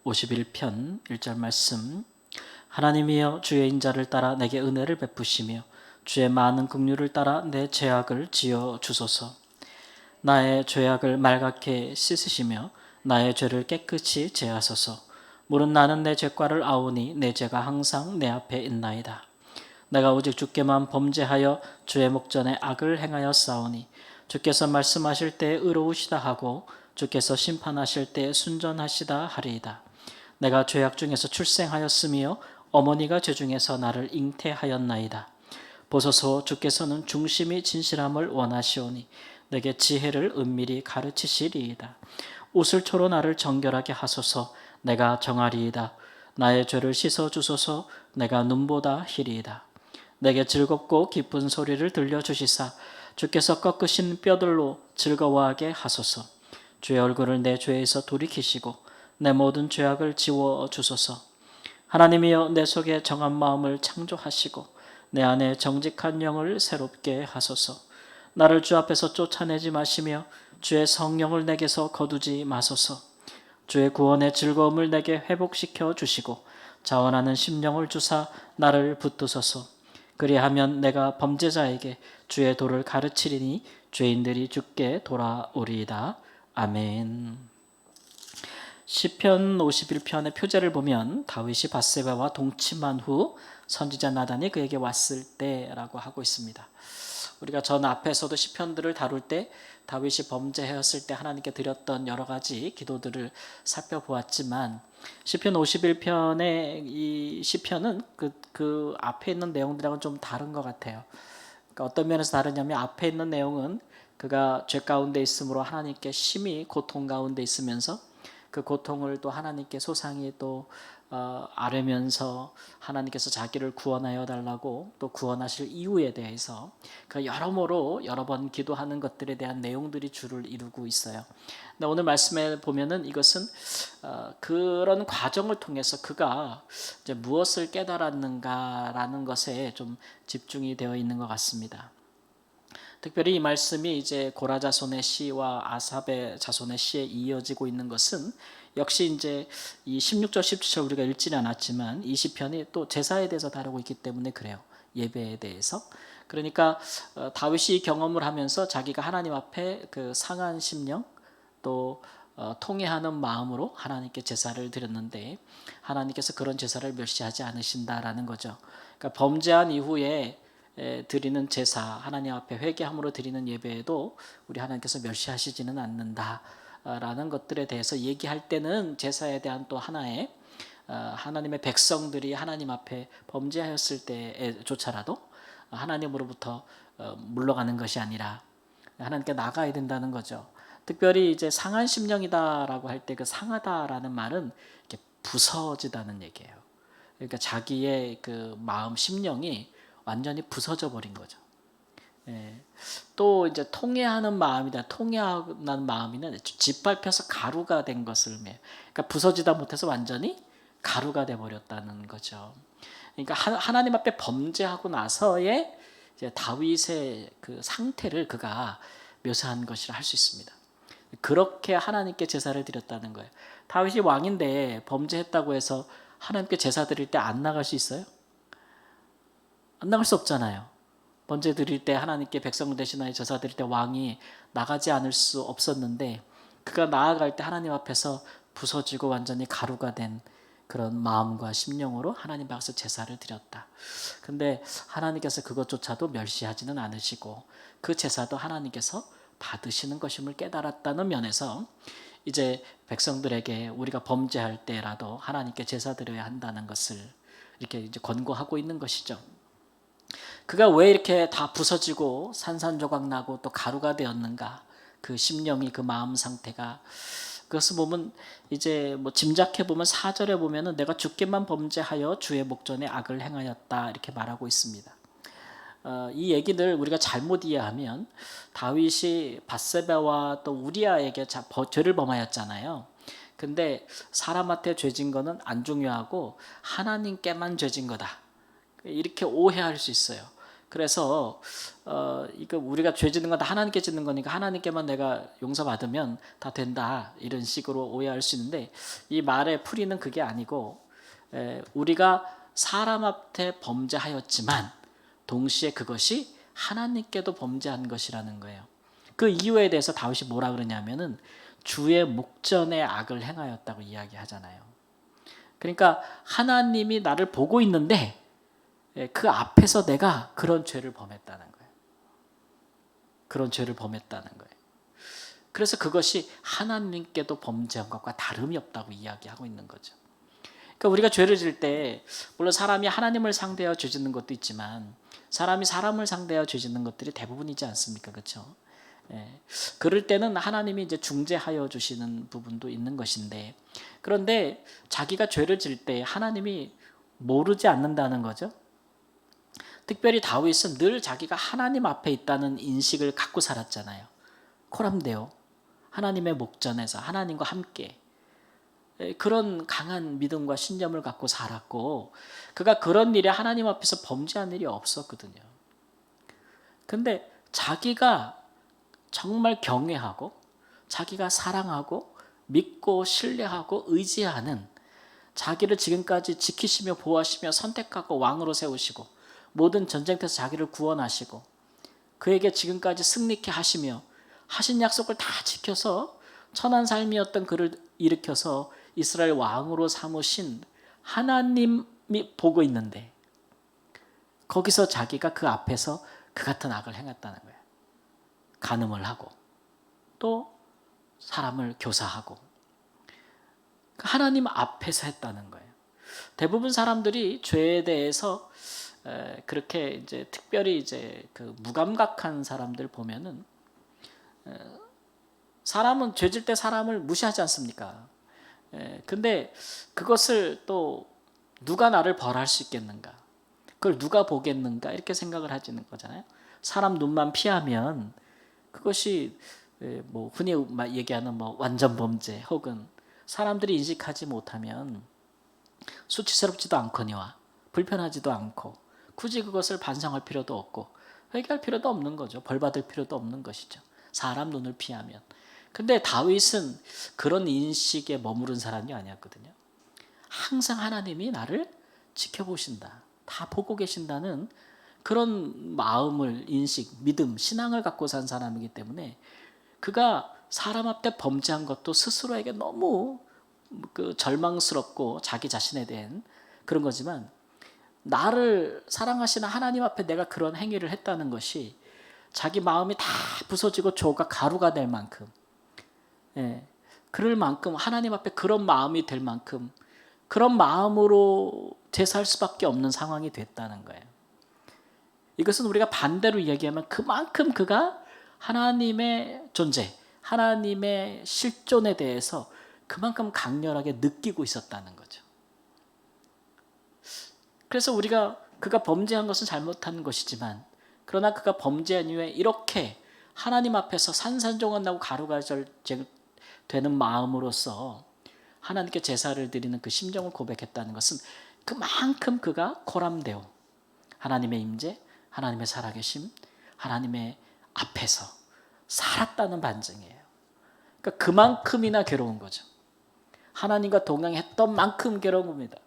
51편 1절 말씀. 하나님이여 주의 인자를 따라 내게 은혜를 베푸시며 주의 많은 긍휼을 따라 내 죄악을 지어 주소서. 나의 죄악을 말갛게 씻으시며 나의 죄를 깨끗이 제하소서. 물은 나는 내 죄과를 아오니 내 죄가 항상 내 앞에 있나이다. 내가 오직 주께만 범죄하여 주의 목전에 악을 행하여 싸우니 주께서 말씀하실 때에 의로우시다 하고 주께서 심판하실 때에 순전하시다 하리이다. 내가 죄악 중에서 출생하였으며 어머니가 죄 중에서 나를 잉태하였나이다. 보소서, 주께서는 중심이 진실함을 원하시오니 내게 지혜를 은밀히 가르치시리이다. 웃을초로 나를 정결하게 하소서. 내가 정하리이다. 나의 죄를 씻어 주소서. 내가 눈보다 희리이다. 내게 즐겁고 기쁜 소리를 들려주시사 주께서 꺾으신 뼈들로 즐거워하게 하소서. 주의 얼굴을 내 죄에서 돌이키시고 내 모든 죄악을 지워 주소서. 하나님이여 내 속에 정한 마음을 창조하시고 내 안에 정직한 영을 새롭게 하소서. 나를 주 앞에서 쫓아내지 마시며 주의 성령을 내게서 거두지 마소서. 주의 구원의 즐거움을 내게 회복시켜 주시고 자원하는 심령을 주사 나를 붙드소서. 그리하면 내가 범죄자에게 주의 도를 가르치리니 죄인들이 주께 돌아오리이다. 아멘. 시편 51편의 표제를 보면 다윗이 밧세바와 동침한 후 선지자 나단이 그에게 왔을 때라고 하고 있습니다. 우리가 전 앞에서도 시편들을 다룰 때 다윗이 범죄하였을 때 하나님께 드렸던 여러 가지 기도들을 살펴보았지만 시편 51편의 이 시편은 그 앞에 있는 내용들하고는 좀 다른 것 같아요. 그러니까 어떤 면에서 다르냐면 앞에 있는 내용은 그가 죄 가운데 있으므로 하나님께 심히 고통 가운데 있으면서 그 고통을 또 하나님께 소상히 또 아뢰면서 하나님께서 자기를 구원하여 달라고 또 구원하실 이유에 대해서 그 여러모로 여러 번 기도하는 것들에 대한 내용들이 주를 이루고 있어요. 근데 오늘 말씀에 보면은 이것은 그런 과정을 통해서 그가 이제 무엇을 깨달았는가라는 것에 좀 집중이 되어 있는 것 같습니다. 특별히 이 말씀이 이제 고라 자손의 시와 아삽의 자손의 시에 이어지고 있는 것은 역시 이제 이 16절 17절 우리가 읽지는 않았지만 이 시편이 또 제사에 대해서 다루고 있기 때문에 그래요. 예배에 대해서. 그러니까 다윗이 경험을 하면서 자기가 하나님 앞에 그 상한 심령 또 통회하는 마음으로 하나님께 제사를 드렸는데 하나님께서 그런 제사를 멸시하지 않으신다라는 거죠. 그러니까 범죄한 이후에 드리는 제사, 하나님 앞에 회개함으로 드리는 예배에도 우리 하나님께서 멸시하시지는 않는다라는 것들에 대해서 얘기할 때는 제사에 대한 또 하나의 하나님의 백성들이 하나님 앞에 범죄하였을 때조차라도 하나님으로부터 물러가는 것이 아니라 하나님께 나가야 된다는 거죠. 특별히 이제 상한 심령이다라고 할 때 그 상하다라는 말은 이렇게 부서지다는 얘기예요. 그러니까 자기의 그 마음 심령이 완전히 부서져 버린 거죠. 예. 또 이제 통회하는 마음이다. 통회하는 마음이는 짓밟혀서 가루가 된 것을 의미해요. 그러니까 부서지다 못해서 완전히 가루가 돼 버렸다는 거죠. 그러니까 하나님 앞에 범죄하고 나서의 이제 다윗의 그 상태를 그가 묘사한 것이라 할 수 있습니다. 그렇게 하나님께 제사를 드렸다는 거예요. 다윗이 왕인데 범죄했다고 해서 하나님께 제사 드릴 때 안 나갈 수 있어요? 안 나갈 수 없잖아요. 번제 드릴 때 하나님께 백성 대신하여 제사 드릴 때 왕이 나가지 않을 수 없었는데 그가 나아갈 때 하나님 앞에서 부서지고 완전히 가루가 된 그런 마음과 심령으로 하나님 앞에서 제사를 드렸다. 근데 하나님께서 그것조차도 멸시하지는 않으시고 그 제사도 하나님께서 받으시는 것임을 깨달았다는 면에서 이제 백성들에게 우리가 범죄할 때라도 하나님께 제사 드려야 한다는 것을 이렇게 이제 권고하고 있는 것이죠. 그가 왜 이렇게 다 부서지고 산산조각 나고 또 가루가 되었는가? 그 심령이 그 마음 상태가 그것을 보면 이제 뭐 짐작해 보면 4절에 보면은 내가 주께만 범죄하여 주의 목전에 악을 행하였다 이렇게 말하고 있습니다. 이 얘기들 우리가 잘못 이해하면 다윗이 밧세바와 또 우리아에게 죄를 범하였잖아요. 근데 사람한테 죄진 거는 안 중요하고 하나님께만 죄진 거다. 이렇게 오해할 수 있어요. 그래서 이거 우리가 죄 짓는 건 다 하나님께 짓는 거니까 하나님께만 내가 용서받으면 다 된다, 이런 식으로 오해할 수 있는데, 이 말의 풀이는 그게 아니고, 우리가 사람 앞에 범죄하였지만 동시에 그것이 하나님께도 범죄한 것이라는 거예요. 그 이유에 대해서 다윗이 뭐라 그러냐면은 주의 목전에 악을 행하였다고 이야기하잖아요. 그러니까 하나님이 나를 보고 있는데 그 앞에서 내가 그런 죄를 범했다는 거예요. 그런 죄를 범했다는 거예요. 그래서 그것이 하나님께도 범죄한 것과 다름이 없다고 이야기하고 있는 거죠. 그러니까 우리가 죄를 지을 때 물론 사람이 하나님을 상대하여 죄 짓는 것도 있지만 사람이 사람을 상대하여 죄 짓는 것들이 대부분이지 않습니까? 그렇죠? 그럴 때는 하나님이 이제 중재하여 주시는 부분도 있는 것인데, 그런데 자기가 죄를 지을 때 하나님이 모르지 않는다는 거죠. 특별히 다윗은 늘 자기가 하나님 앞에 있다는 인식을 갖고 살았잖아요. 코람데오, 하나님의 목전에서 하나님과 함께 그런 강한 믿음과 신념을 갖고 살았고, 그가 그런 일에 하나님 앞에서 범죄한 일이 없었거든요. 근데 자기가 정말 경외하고 자기가 사랑하고 믿고 신뢰하고 의지하는, 자기를 지금까지 지키시며 보호하시며 선택하고 왕으로 세우시고 모든 전쟁터에서 자기를 구원하시고 그에게 지금까지 승리케 하시며 하신 약속을 다 지켜서 천한 삶이었던 그를 일으켜서 이스라엘 왕으로 삼으신 하나님이 보고 있는데, 거기서 자기가 그 앞에서 그 같은 악을 행했다는 거예요. 간음을 하고 또 사람을 교사하고 하나님 앞에서 했다는 거예요. 대부분 사람들이 죄에 대해서 그렇게 이제 특별히 이제 그 무감각한 사람들 보면은, 사람은 죄질 때 사람을 무시하지 않습니까? 근데 그것을 또 누가 나를 벌할 수 있겠는가? 그걸 누가 보겠는가? 이렇게 생각을 하시는 거잖아요. 사람 눈만 피하면 그것이 뭐 흔히 얘기하는 뭐 완전 범죄, 혹은 사람들이 인식하지 못하면 수치스럽지도 않거니와 불편하지도 않고 굳이 그것을 반성할 필요도 없고 회개할 필요도 없는 거죠. 벌 받을 필요도 없는 것이죠. 사람 눈을 피하면. 근데 다윗은 그런 인식에 머무른 사람이 아니었거든요. 항상 하나님이 나를 지켜보신다, 다 보고 계신다는 그런 마음을, 인식, 믿음, 신앙을 갖고 산 사람이기 때문에 그가 사람 앞에 범죄한 것도 스스로에게 너무 그 절망스럽고 자기 자신에 대한 그런 거지만, 나를 사랑하시는 하나님 앞에 내가 그런 행위를 했다는 것이 자기 마음이 다 부서지고 조가 가루가 될 만큼, 그럴 만큼 하나님 앞에 그런 마음이 될 만큼 그런 마음으로 제사할 수밖에 없는 상황이 됐다는 거예요. 이것은 우리가 반대로 얘기하면 그만큼 그가 하나님의 존재, 하나님의 실존에 대해서 그만큼 강렬하게 느끼고 있었다는 거죠. 그래서 우리가 그가 범죄한 것은 잘못한 것이지만, 그러나 그가 범죄한 이후에 이렇게 하나님 앞에서 산산조각 나고 가루가 되는 마음으로서 하나님께 제사를 드리는 그 심정을 고백했다는 것은 그만큼 그가 코람데오, 하나님의 임재, 하나님의 살아계심, 하나님의 앞에서 살았다는 반증이에요. 그러니까 그만큼이나 괴로운 거죠. 하나님과 동행했던 만큼 괴로운 겁니다.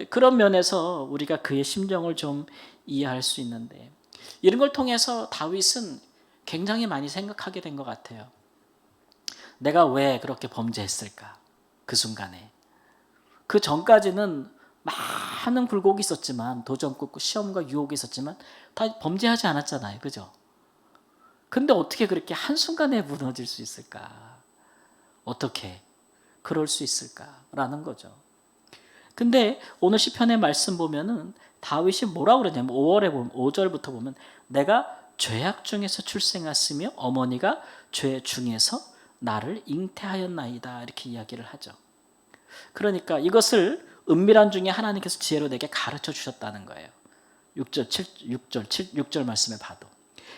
그런 면에서 우리가 그의 심정을 좀 이해할 수 있는데, 이런 걸 통해서 다윗은 굉장히 많이 생각하게 된 것 같아요. 내가 왜 그렇게 범죄했을까? 그 순간에. 그 전까지는 많은 굴곡이 있었지만, 도전고 시험과 유혹이 있었지만 다 범죄하지 않았잖아요. 그죠? 근데 어떻게 그렇게 한순간에 무너질 수 있을까? 어떻게 그럴 수 있을까라는 거죠. 근데 오늘 시편의 말씀 보면은 다윗이 뭐라고 그러냐면 5절부터 보면 내가 죄악 중에서 출생했으며 어머니가 죄 중에서 나를 잉태하였나이다, 이렇게 이야기를 하죠. 그러니까 이것을 은밀한 중에 하나님께서 지혜로 내게 가르쳐 주셨다는 거예요. 6절 말씀에 봐도.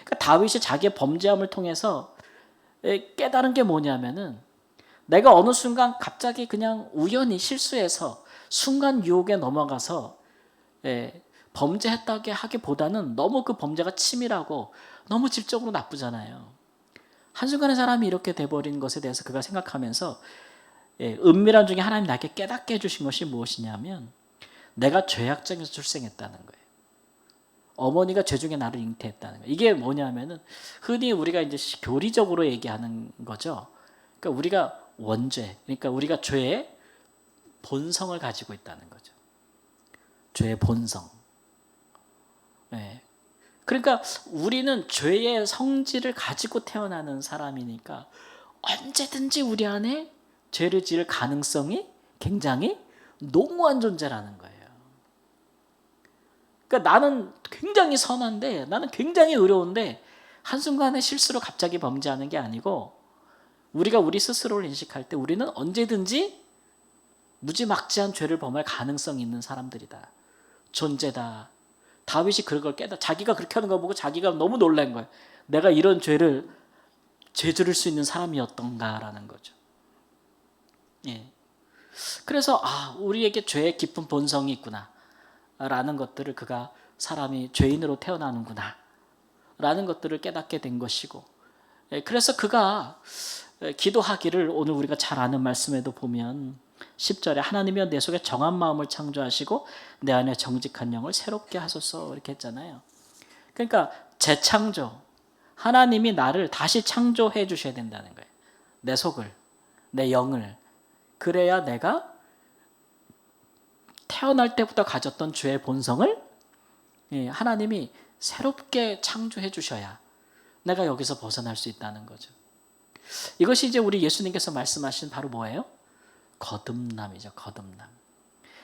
그러니까 다윗이 자기의 범죄함을 통해서 깨달은 게 뭐냐면은, 내가 어느 순간 갑자기 그냥 우연히 실수해서 순간 유혹에 넘어가서 범죄했다게 하기보다는 너무 그 범죄가 치밀하고 너무 질적으로 나쁘잖아요. 한순간에 사람이 이렇게 돼버린 것에 대해서 그가 생각하면서 은밀한 중에 하나님 나에게 깨닫게 해주신 것이 무엇이냐면 내가 죄악장에서 출생했다는 거예요. 어머니가 죄 중에 나를 잉태했다는 거예요. 이게 뭐냐면은 흔히 우리가 이제 교리적으로 얘기하는 거죠. 그러니까 우리가 원죄, 그러니까 우리가 죄의 본성을 가지고 있다는 거죠. 죄의 본성. 네. 그러니까 우리는 죄의 성질을 가지고 태어나는 사람이니까 언제든지 우리 안에 죄를 지을 가능성이 굉장히 농후한 존재라는 거예요. 그러니까 나는 굉장히 선한데, 나는 굉장히 의로운데 한순간에 실수로 갑자기 범죄하는 게 아니고 우리가 우리 스스로를 인식할 때 우리는 언제든지 무지막지한 죄를 범할 가능성이 있는 사람들이다. 존재다. 다윗이 그걸 자기가 그렇게 하는 거 보고 자기가 너무 놀란 거예요. 내가 이런 죄를 죄 지을 수 있는 사람이었던가라는 거죠. 예. 그래서 우리에게 죄의 깊은 본성이 있구나 라는 것들을 그가 사람이 죄인으로 태어나는구나 라는 것들을 깨닫게 된 것이고, 그래서 그가 기도하기를 오늘 우리가 잘 아는 말씀에도 보면 10절에 하나님이여 내 속에 정한 마음을 창조하시고 내 안에 정직한 영을 새롭게 하소서 이렇게 했잖아요. 그러니까 재창조, 하나님이 나를 다시 창조해 주셔야 된다는 거예요. 내 속을, 내 영을. 그래야 내가 태어날 때부터 가졌던 죄의 본성을 하나님이 새롭게 창조해 주셔야 내가 여기서 벗어날 수 있다는 거죠. 이것이 이제 우리 예수님께서 말씀하신 바로 뭐예요? 거듭남이죠. 거듭남.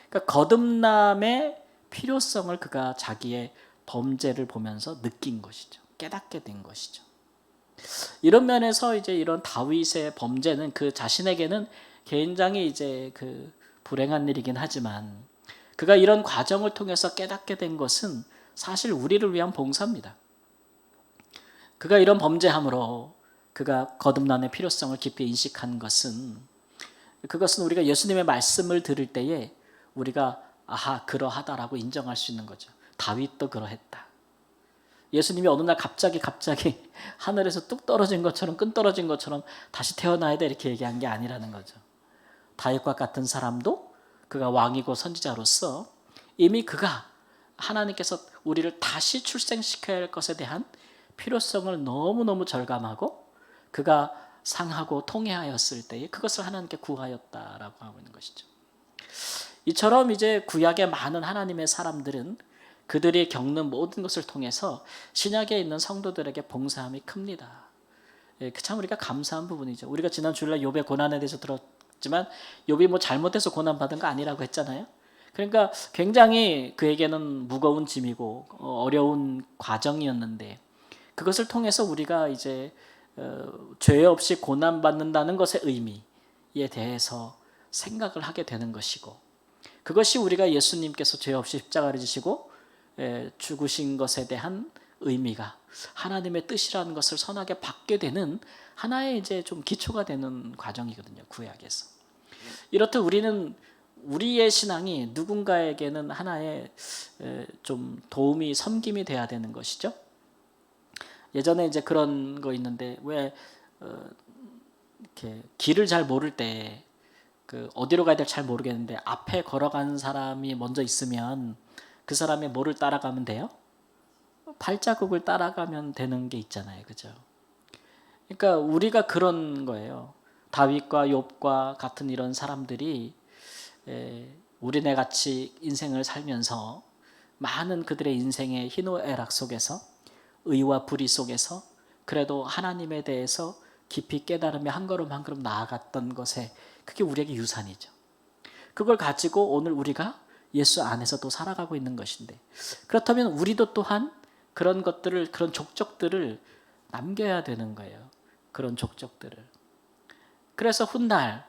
그러니까 거듭남의 필요성을 그가 자기의 범죄를 보면서 느낀 것이죠. 깨닫게 된 것이죠. 이런 면에서 이제 이런 다윗의 범죄는 그 자신에게는 굉장히 이제 그 불행한 일이긴 하지만 그가 이런 과정을 통해서 깨닫게 된 것은 사실 우리를 위한 봉사입니다. 그가 이런 범죄함으로 그가 거듭남의 필요성을 깊이 인식한 것은 그것은 우리가 예수님의 말씀을 들을 때에 우리가 그러하다라고 인정할 수 있는 거죠. 다윗도 그러했다. 예수님이 어느 날 갑자기 하늘에서 뚝 떨어진 것처럼 끈 떨어진 것처럼 다시 태어나야 돼 이렇게 얘기한 게 아니라는 거죠. 다윗과 같은 사람도 그가 왕이고 선지자로서 이미 그가 하나님께서 우리를 다시 출생시켜야 할 것에 대한 필요성을 너무너무 절감하고 그가 상하고 통회하였을 때에 그것을 하나님께 구하였다라고 하고 있는 것이죠. 이처럼 이제 구약의 많은 하나님의 사람들은 그들이 겪는 모든 것을 통해서 신약에 있는 성도들에게 봉사함이 큽니다. 참 우리가 감사한 부분이죠. 우리가 지난 주일날 욥의 고난에 대해서 들었지만 욥이 뭐 잘못해서 고난받은 거 아니라고 했잖아요. 그러니까 굉장히 그에게는 무거운 짐이고 어려운 과정이었는데 그것을 통해서 우리가 이제 죄 없이 고난받는다는 것의 의미에 대해서 생각을 하게 되는 것이고 그것이 우리가 예수님께서 죄 없이 십자가를 지시고 죽으신 것에 대한 의미가 하나님의 뜻이라는 것을 선하게 받게 되는 하나의 이제 좀 기초가 되는 과정이거든요. 구약에서. 이렇듯 우리는 우리의 신앙이 누군가에게는 하나의 좀 도움이 섬김이 돼야 되는 것이죠. 예전에 이제 그런 거 있는데 왜 이렇게 길을 잘 모를 때 그 어디로 가야 될지 잘 모르겠는데 앞에 걸어가는 사람이 먼저 있으면 그 사람의 뭐를 따라가면 돼요? 발자국을 따라가면 되는 게 있잖아요. 그죠? 그러니까 우리가 그런 거예요. 다윗과 욥과 같은 이런 사람들이 우리네 같이 인생을 살면서 많은 그들의 인생의 희노애락 속에서 의와 불의 속에서 그래도 하나님에 대해서 깊이 깨달으며 한 걸음 한 걸음 나아갔던 것에 그게 우리에게 유산이죠. 그걸 가지고 오늘 우리가 예수 안에서 또 살아가고 있는 것인데 그렇다면 우리도 또한 그런 것들을 그런 족적들을 남겨야 되는 거예요. 그런 족적들을. 그래서 훗날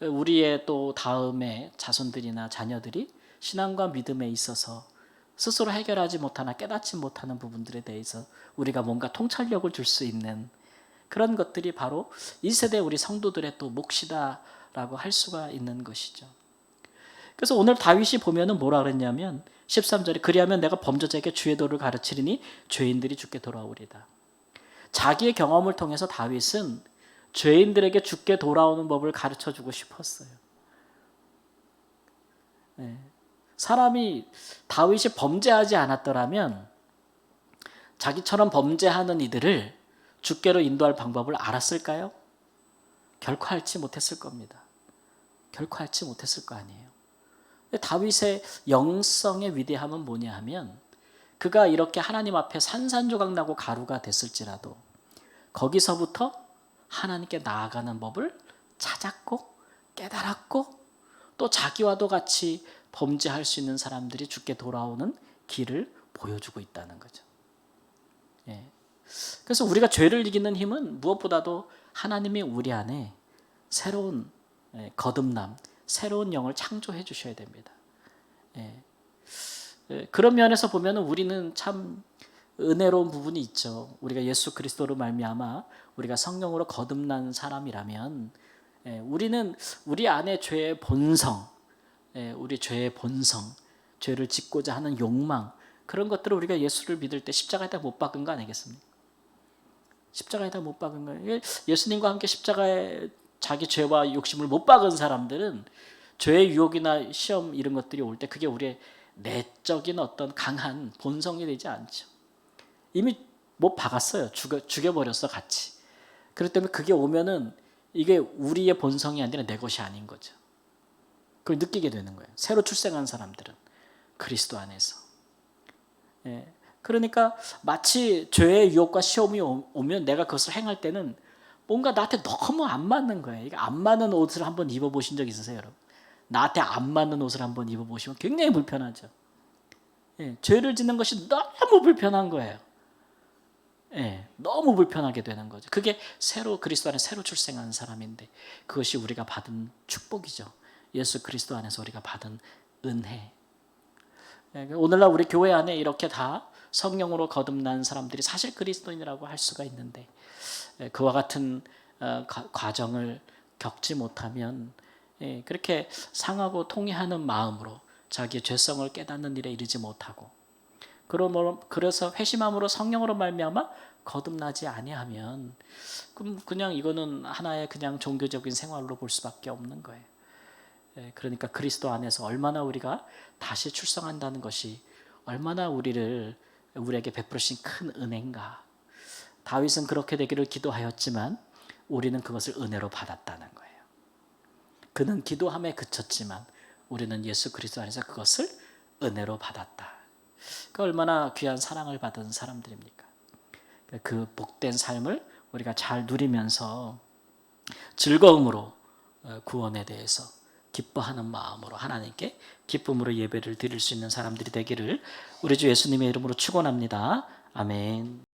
우리의 또 다음의 자손들이나 자녀들이 신앙과 믿음에 있어서 스스로 해결하지 못하나 깨닫지 못하는 부분들에 대해서 우리가 뭔가 통찰력을 줄 수 있는 그런 것들이 바로 이 세대 우리 성도들의 또 몫이다라고 할 수가 있는 것이죠. 그래서 오늘 다윗이 보면은 뭐라 그랬냐면 13절에 그리하면 내가 범죄자에게 주의 도를 가르치리니 죄인들이 죽게 돌아오리다. 자기의 경험을 통해서 다윗은 죄인들에게 죽게 돌아오는 법을 가르쳐주고 싶었어요. 네. 사람이 다윗이 범죄하지 않았더라면 자기처럼 범죄하는 이들을 죽게로 인도할 방법을 알았을까요? 결코 알지 못했을 겁니다. 결코 알지 못했을 거 아니에요. 다윗의 영성의 위대함은 뭐냐 하면 그가 이렇게 하나님 앞에 산산조각 나고 가루가 됐을지라도 거기서부터 하나님께 나아가는 법을 찾았고 깨달았고 또 자기와도 같이 범죄할 수 있는 사람들이 죽게 돌아오는 길을 보여주고 있다는 거죠. 예. 그래서 우리가 죄를 이기는 힘은 무엇보다도 하나님이 우리 안에 새로운 거듭남, 새로운 영을 창조해 주셔야 됩니다. 예. 그런 면에서 보면 우리는 참 은혜로운 부분이 있죠. 우리가 예수 그리스도로 말미암아 우리가 성령으로 거듭난 사람이라면 우리는 우리 안에 죄의 본성, 우리 죄의 본성, 죄를 짓고자 하는 욕망 그런 것들을 우리가 예수를 믿을 때 십자가에다 못 박은 거 아니겠습니까? 십자가에다 못 박은 거예요. 예수님과 함께 십자가에 자기 죄와 욕심을 못 박은 사람들은 죄의 유혹이나 시험 이런 것들이 올 때 그게 우리의 내적인 어떤 강한 본성이 되지 않죠. 이미 못 박았어요. 죽여버렸어 같이. 그렇기 때문에 그게 오면은 이게 우리의 본성이 아니라 내 것이 아닌 거죠. 그걸 느끼게 되는 거예요. 새로 출생한 사람들은 그리스도 안에서. 예. 그러니까 마치 죄의 유혹과 시험이 오면 내가 그것을 행할 때는 뭔가 나한테 너무 안 맞는 거예요. 이게 안 맞는 옷을 한번 입어보신 적 있으세요, 여러분? 나한테 안 맞는 옷을 한번 입어보시면 굉장히 불편하죠. 예. 죄를 짓는 것이 너무 불편한 거예요. 예, 너무 불편하게 되는 거죠. 그게 그리스도 안에 새로 출생한 사람인데 그것이 우리가 받은 축복이죠. 예수 그리스도 안에서 우리가 받은 은혜. 예, 오늘날 우리 교회 안에 이렇게 다 성령으로 거듭난 사람들이 사실 그리스도인이라고 할 수가 있는데 그와 같은 과정을 겪지 못하면 그렇게 상하고 통회하는 마음으로 자기의 죄성을 깨닫는 일에 이르지 못하고 그래서 회심함으로 성령으로 말미암아 거듭나지 아니하면 그럼 그냥 이거는 하나의 그냥 종교적인 생활로 볼 수밖에 없는 거예요. 그러니까 그리스도 안에서 얼마나 우리가 다시 출생한다는 것이 얼마나 우리에게 베풀으신 큰 은혜인가. 다윗은 그렇게 되기를 기도하였지만 우리는 그것을 은혜로 받았다는 거예요. 그는 기도함에 그쳤지만 우리는 예수 그리스도 안에서 그것을 은혜로 받았다. 그 얼마나 귀한 사랑을 받은 사람들입니까? 그 복된 삶을 우리가 잘 누리면서 즐거움으로 구원에 대해서 기뻐하는 마음으로 하나님께 기쁨으로 예배를 드릴 수 있는 사람들이 되기를 우리 주 예수님의 이름으로 축원합니다. 아멘.